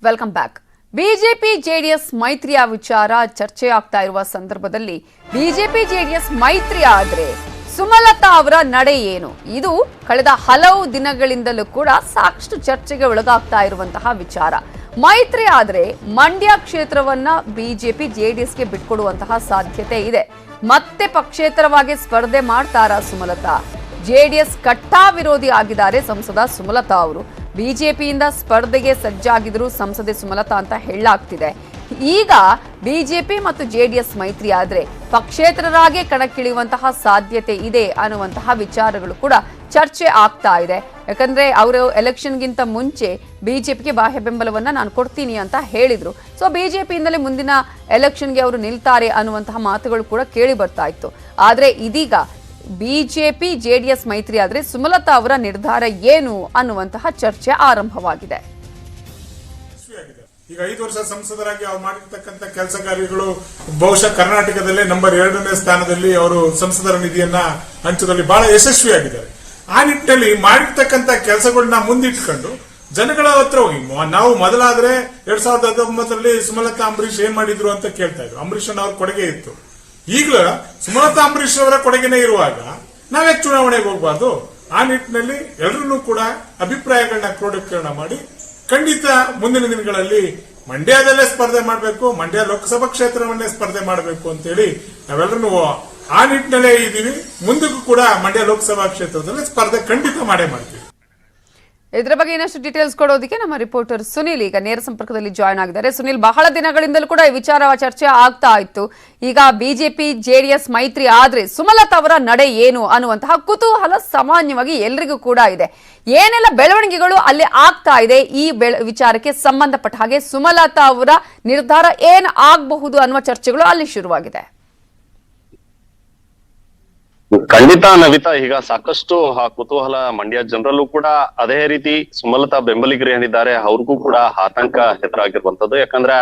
Welcome back. BJP JDS ಮೈತ್ರಿಯ ವಿಚಾರ ಚರ್ಚೆ ಆಗ್ತಾ ಇರುವ ಸಂದರ್ಭದಲ್ಲಿ ಬಿಜೆಪಿ ಜೆಡಿಎಸ್ ಮೈತ್ರಿ ಆದ್ರೆ ಸುಮಲತಾ ಅವರ ನಡೆ ಏನು? ಇದು ಕಳೆದ ಹಲವು ದಿನಗಳಿಂದಲೂ ಕೂಡ ಸಾಕಷ್ಟು ಚರ್ಚೆಗೆ ಒಳಗಾಗ್ತಾ ಇರುವಂತಹ ವಿಚಾರ. ಮೈತ್ರಿ ಆದ್ರೆ ಮಂಡ್ಯ ಕ್ಷೇತ್ರವನ್ನ ಬಿಜೆಪಿ ಜೆಡಿಎಸ್ಗೆ ಬಿಟ್ಕೊಡುವಂತಹ ಸಾಧ್ಯತೆ ಇದೆ. ಮತ್ತೆ ಪಕ್ಷೇತರವಾಗಿ ಸ್ಪರ್ಧೆ ಮಾಡ್ತಾರಾ ಸುಮಲತಾ? ಜೆಡಿಎಸ್ ಕಟ್ಟಾ ವಿರೋಧಿ ಆಗಿದ್ದಾರೆ ಸಂಸದ ಸುಮಲತಾ ಅವರು. ಬಿಜೆಪಿಯಿಂದ ಸ್ಪರ್ಧೆಗೆ ಸಜ್ಜಾಗಿದ್ರು ಸಂಸದೆ ಸುಮಲತಾ ಅಂತ ಹೇಳಲಾಗ್ತಿದೆ. ಈಗ ಬಿಜೆಪಿ ಮತ್ತು ಜೆಡಿಎಸ್ ಮೈತ್ರಿ ಆದ್ರೆ ಪಕ್ಷೇತರರಾಗಿ ಕಣಕ್ಕಿಳಿಯುವಂತಹ ಸಾಧ್ಯತೆ ಇದೆ ಅನ್ನುವಂತಹ ವಿಚಾರಗಳು ಕೂಡ ಚರ್ಚೆ ಆಗ್ತಾ ಇದೆ. ಯಾಕಂದ್ರೆ ಅವರು ಎಲೆಕ್ಷನ್ಗಿಂತ ಮುಂಚೆ ಬಿಜೆಪಿಗೆ ಬಾಹ್ಯ ಬೆಂಬಲವನ್ನ ನಾನು ಕೊಡ್ತೀನಿ ಅಂತ ಹೇಳಿದ್ರು. ಸೊ ಬಿಜೆಪಿಯಿಂದಲೇ ಮುಂದಿನ ಎಲೆಕ್ಷನ್ಗೆ ಅವರು ನಿಲ್ತಾರೆ ಅನ್ನುವಂತಹ ಮಾತುಗಳು ಕೂಡ ಕೇಳಿ ಬರ್ತಾ ಇತ್ತು. ಆದ್ರೆ ಇದೀಗ ಬಿಜೆಪಿ ಜೆಡಿಎಸ್ ಮೈತ್ರಿ ಆದ್ರೆ ಸುಮಲತಾ ಅವರ ನಿರ್ಧಾರ ಏನು ಅನ್ನುವಂತಹ ಚರ್ಚೆ ಆರಂಭವಾಗಿದೆ. ಈಗ 5 ವರ್ಷ ಸಂಸದರಾಗಿ ಅವ್ರು ಮಾಡಿರ್ತಕ್ಕಂಥ ಕೆಲಸ ಕಾರ್ಯಗಳು ಬಹುಶಃ ಕರ್ನಾಟಕದಲ್ಲೇ ನಂಬರ್ 2ನೇ ಸ್ಥಾನದಲ್ಲಿ ಅವರು ಸಂಸದರ ನಿಧಿಯನ್ನ ಹಂಚುವುದರಲ್ಲಿ ಬಹಳ ಯಶಸ್ವಿಯಾಗಿದ್ದಾರೆ. ಆ ನಿಟ್ಟಿನಲ್ಲಿ ಮಾಡಿರ್ತಕ್ಕಂಥ ಕೆಲಸಗಳನ್ನ ಮುಂದಿಟ್ಕೊಂಡು ಜನಗಳ ಹತ್ರ ಹೋಗಿ ನಾವು ಮೊದಲಾದ್ರೆ 2019ರಲ್ಲಿ ಸುಮಲತಾ ಅಂಬರೀಶ್ ಏನ್ ಮಾಡಿದ್ರು ಅಂತ ಕೇಳ್ತಾ ಇದ್ರು. ಅಂಬರೀಶ್ ಅವ್ರ ಕೊಡುಗೆ ಇತ್ತು. ಈಗಲೂ ಸುಮಲತಾ ಅಂಬರೀಶ್ ಅವರ ಕೊಡುಗೆನೇ ಇರುವಾಗ ನಾವೇ ಚುನಾವಣೆಗೆ ಹೋಗಬಾರ್ದು. ಆ ನಿಟ್ಟಿನಲ್ಲಿ ಎಲ್ಲರನ್ನೂ ಕೂಡ ಅಭಿಪ್ರಾಯಗಳನ್ನ ಕ್ರೋಢೀಕರಣ ಮಾಡಿ ಖಂಡಿತ ಮುಂದಿನ ದಿನಗಳಲ್ಲಿ ಮಂಡ್ಯದಲ್ಲೇ ಸ್ಪರ್ಧೆ ಮಾಡಬೇಕು, ಮಂಡ್ಯ ಲೋಕಸಭಾ ಕ್ಷೇತ್ರವನ್ನೇ ಸ್ಪರ್ಧೆ ಮಾಡಬೇಕು ಅಂತೇಳಿ ನಾವೆಲ್ಲರೂ ಆ ನಿಟ್ಟಿನಲ್ಲೇ ಇದ್ದೀವಿ. ಮುಂದಕ್ಕೂ ಕೂಡ ಮಂಡ್ಯ ಲೋಕಸಭಾ ಕ್ಷೇತ್ರದಲ್ಲಿ ಸ್ಪರ್ಧೆ ಖಂಡಿತ ಮಾಡೇ ಮಾಡ್ತೀವಿ. ಇದರ ಬಗ್ಗೆ ಇನ್ನಷ್ಟು ಡೀಟೇಲ್ಸ್ ಕೊಡೋದಕ್ಕೆ ನಮ್ಮ ರಿಪೋರ್ಟರ್ ಸುನಿಲ್ ಈಗ ನೇರ ಸಂಪರ್ಕದಲ್ಲಿ ಜಾಯ್ನ್ ಆಗಿದ್ದಾರೆ. ಸುನಿಲ್, ಬಹಳ ದಿನಗಳಿಂದಲೂ ಕೂಡ ಈ ವಿಚಾರ ಚರ್ಚೆ ಆಗ್ತಾ ಇತ್ತು. ಈಗ ಬಿಜೆಪಿ ಜೆಡಿಎಸ್ ಮೈತ್ರಿ ಆದ್ರೆ ಸುಮಲತಾ ಅವರ ನಡೆ ಏನು ಅನ್ನುವಂತಹ ಕುತೂಹಲ ಸಾಮಾನ್ಯವಾಗಿ ಎಲ್ರಿಗೂ ಕೂಡ ಇದೆ. ಏನೆಲ್ಲ ಬೆಳವಣಿಗೆಗಳು ಅಲ್ಲಿ ಆಗ್ತಾ ಇದೆ, ಈ ವಿಚಾರಕ್ಕೆ ಸಂಬಂಧಪಟ್ಟ ಹಾಗೆ ಸುಮಲತಾ ಅವರ ನಿರ್ಧಾರ ಏನ್ ಆಗಬಹುದು ಅನ್ನುವ ಚರ್ಚೆಗಳು ಅಲ್ಲಿ ಶುರುವಾಗಿದೆ. ಖಂಡಿತ ನವಿತಾ, ಈಗ ಸಾಕಷ್ಟು ಕುತೂಹಲ ಮಂಡ್ಯ ಜನರಲ್ಲೂ ಕೂಡ ಅದೇ ರೀತಿ ಸುಮಲತಾ ಬೆಂಬಲಿಗರು ಏನಿದ್ದಾರೆ ಅವ್ರಿಗೂ ಕೂಡ ಆತಂಕ ಎದುರಾಗಿರುವಂತದ್ದು. ಯಾಕಂದ್ರೆ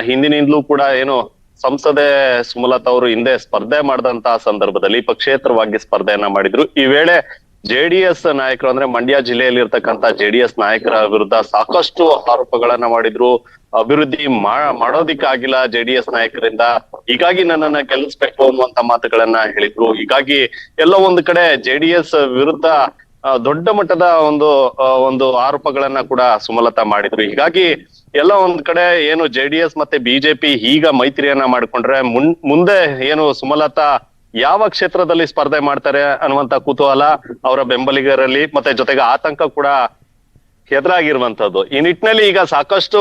ಹಿಂದಿನಿಂದಲೂ ಕೂಡ ಏನು ಸಂಸದೆ ಸುಮಲತಾ ಅವರು ಹಿಂದೆ ಸ್ಪರ್ಧೆ ಮಾಡಿದಂತಹ ಸಂದರ್ಭದಲ್ಲಿ ಪಕ್ಷೇತರವಾಗಿ ಸ್ಪರ್ಧೆಯನ್ನ ಮಾಡಿದ್ರು. ಈ ವೇಳೆ ಜೆಡಿಎಸ್ ನಾಯಕರು ಅಂದ್ರೆ ಮಂಡ್ಯ ಜಿಲ್ಲೆಯಲ್ಲಿ ಇರ್ತಕ್ಕಂಥ ಜೆಡಿಎಸ್ ನಾಯಕರ ವಿರುದ್ಧ ಸಾಕಷ್ಟು ಆರೋಪಗಳನ್ನ ಮಾಡಿದ್ರು. ಅಭಿವೃದ್ಧಿ ಮಾಡೋದಿಕ್ಕಾಗಿಲ್ಲ ಜೆಡಿಎಸ್ ನಾಯಕರಿಂದ, ಹೀಗಾಗಿ ನನ್ನನ್ನ ಗೆಲ್ಲಿಸ್ಬೇಕು ಅನ್ನುವಂತ ಮಾತುಗಳನ್ನ ಹೇಳಿದ್ರು. ಹೀಗಾಗಿ ಎಲ್ಲೋ ಒಂದು ಕಡೆ ಜೆಡಿಎಸ್ ವಿರುದ್ಧ ದೊಡ್ಡ ಮಟ್ಟದ ಒಂದು ಆರೋಪಗಳನ್ನ ಕೂಡ ಸುಮಲತಾ ಮಾಡಿದ್ರು. ಹೀಗಾಗಿ ಎಲ್ಲ ಒಂದ್ ಕಡೆ ಏನು ಜೆಡಿಎಸ್ ಮತ್ತೆ ಬಿಜೆಪಿ ಈಗ ಮೈತ್ರಿಯನ್ನ ಮಾಡ್ಕೊಂಡ್ರೆ ಮುಂದೆ ಏನು ಸುಮಲತಾ ಯಾವ ಕ್ಷೇತ್ರದಲ್ಲಿ ಸ್ಪರ್ಧೆ ಮಾಡ್ತಾರೆ ಅನ್ನುವಂತ ಕುತೂಹಲ ಅವರ ಬೆಂಬಲಿಗರಲ್ಲಿ ಮತ್ತೆ ಜೊತೆಗೆ ಆತಂಕ ಕೂಡ ಎದುರಾಗಿರುವಂತದ್ದು. ಈ ನಿಟ್ಟಿನಲ್ಲಿ ಈಗ ಸಾಕಷ್ಟು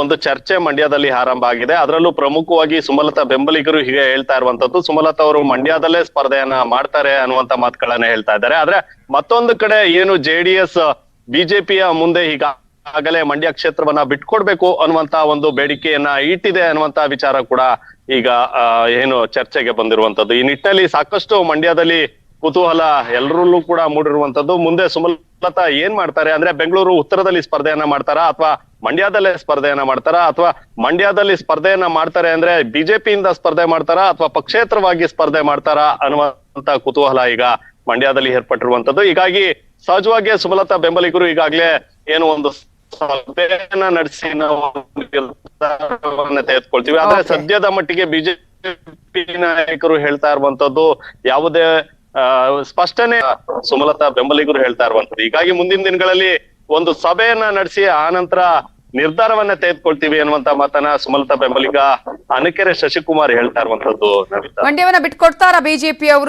ಒಂದು ಚರ್ಚೆ ಮಂಡ್ಯದಲ್ಲಿ ಆರಂಭ ಆಗಿದೆ. ಅದರಲ್ಲೂ ಪ್ರಮುಖವಾಗಿ ಸುಮಲತಾ ಬೆಂಬಲಿಗರು ಹೀಗೆ ಹೇಳ್ತಾ ಇರುವಂತದ್ದು, ಸುಮಲತಾ ಅವರು ಮಂಡ್ಯದಲ್ಲೇ ಸ್ಪರ್ಧೆಯನ್ನ ಮಾಡ್ತಾರೆ ಅನ್ನುವಂತ ಮಾತುಗಳನ್ನ ಹೇಳ್ತಾ ಇದ್ದಾರೆ. ಆದ್ರೆ ಮತ್ತೊಂದು ಕಡೆ ಏನು ಜೆಡಿಎಸ್ ಬಿಜೆಪಿಯ ಮುಂದೆ ಈಗಾಗಲೇ ಮಂಡ್ಯ ಕ್ಷೇತ್ರವನ್ನ ಬಿಟ್ಕೊಡ್ಬೇಕು ಅನ್ನುವಂತ ಒಂದು ಬೇಡಿಕೆಯನ್ನ ಇಟ್ಟಿದೆ ಅನ್ನುವಂತ ವಿಚಾರ ಕೂಡ ಈಗ ಏನು ಚರ್ಚೆಗೆ ಬಂದಿರುವಂತದ್ದು. ಈ ನಿಟ್ಟಿನಲ್ಲಿ ಸಾಕಷ್ಟು ಮಂಡ್ಯದಲ್ಲಿ ಕುತೂಹಲ ಎಲ್ಲರಲ್ಲೂ ಕೂಡ ಮೂಡಿರುವಂತದ್ದು. ಮುಂದೆ ಸುಮಲತಾ ಏನ್ ಮಾಡ್ತಾರೆ ಅಂದ್ರೆ ಬೆಂಗಳೂರು ಉತ್ತರದಲ್ಲಿ ಸ್ಪರ್ಧೆಯನ್ನ ಮಾಡ್ತಾರಾ ಅಥವಾ ಮಂಡ್ಯದಲ್ಲೇ ಸ್ಪರ್ಧೆಯನ್ನ ಮಾಡ್ತಾರಾ, ಅಥವಾ ಮಂಡ್ಯದಲ್ಲಿ ಸ್ಪರ್ಧೆಯನ್ನ ಮಾಡ್ತಾರೆ ಅಂದ್ರೆ ಬಿಜೆಪಿಯಿಂದ ಸ್ಪರ್ಧೆ ಮಾಡ್ತಾರಾ ಅಥವಾ ಪಕ್ಷೇತರವಾಗಿ ಸ್ಪರ್ಧೆ ಮಾಡ್ತಾರಾ ಅನ್ನುವಂತ ಕುತೂಹಲ ಈಗ ಮಂಡ್ಯದಲ್ಲಿ ಏರ್ಪಟ್ಟಿರುವಂತದ್ದು. ಹೀಗಾಗಿ ಸಹಜವಾಗಿ ಸುಮಲತಾ ಬೆಂಬಲಿಗರು ಈಗಾಗ್ಲೇ ಏನು ಒಂದು ಸಭೆಯನ್ನ ನಡೆಸಿ ನಾವು ನಿರ್ಧಾರವನ್ನ ತೆಗೆದುಕೊಳ್ತೀವಿ. ಆದ್ರೆ ಸದ್ಯದ ಮಟ್ಟಿಗೆ ಬಿಜೆಪಿ ನಾಯಕರು ಹೇಳ್ತಾ ಇರುವಂತದ್ದು ಯಾವುದೇ ಸ್ಪಷ್ಟನೆ ಸುಮಲತಾ ಬೆಂಬಲಿಗರು ಹೇಳ್ತಾ ಇರುವಂತದ್ದು. ಹೀಗಾಗಿ ಮುಂದಿನ ದಿನಗಳಲ್ಲಿ ಒಂದು ಸಭೆಯನ್ನ ನಡೆಸಿ ಆ ನಂತರ ನಿರ್ಧಾರವನ್ನ ತೆಗೆದುಕೊಳ್ತೀವಿ ಅನ್ನುವಂತ ಮಾತನ್ನ ಸುಮಲತಾ ಬೆಂಬಲಿಗ ಅನಕೆರೆ ಶಶಿಕುಮಾರ್ ಹೇಳ್ತಾ ಇರುವಂತದ್ದು. ಮಂಡ್ಯವನ್ನ ಬಿಟ್ಕೊಡ್ತಾರ ಬಿಜೆಪಿ ಅವರು?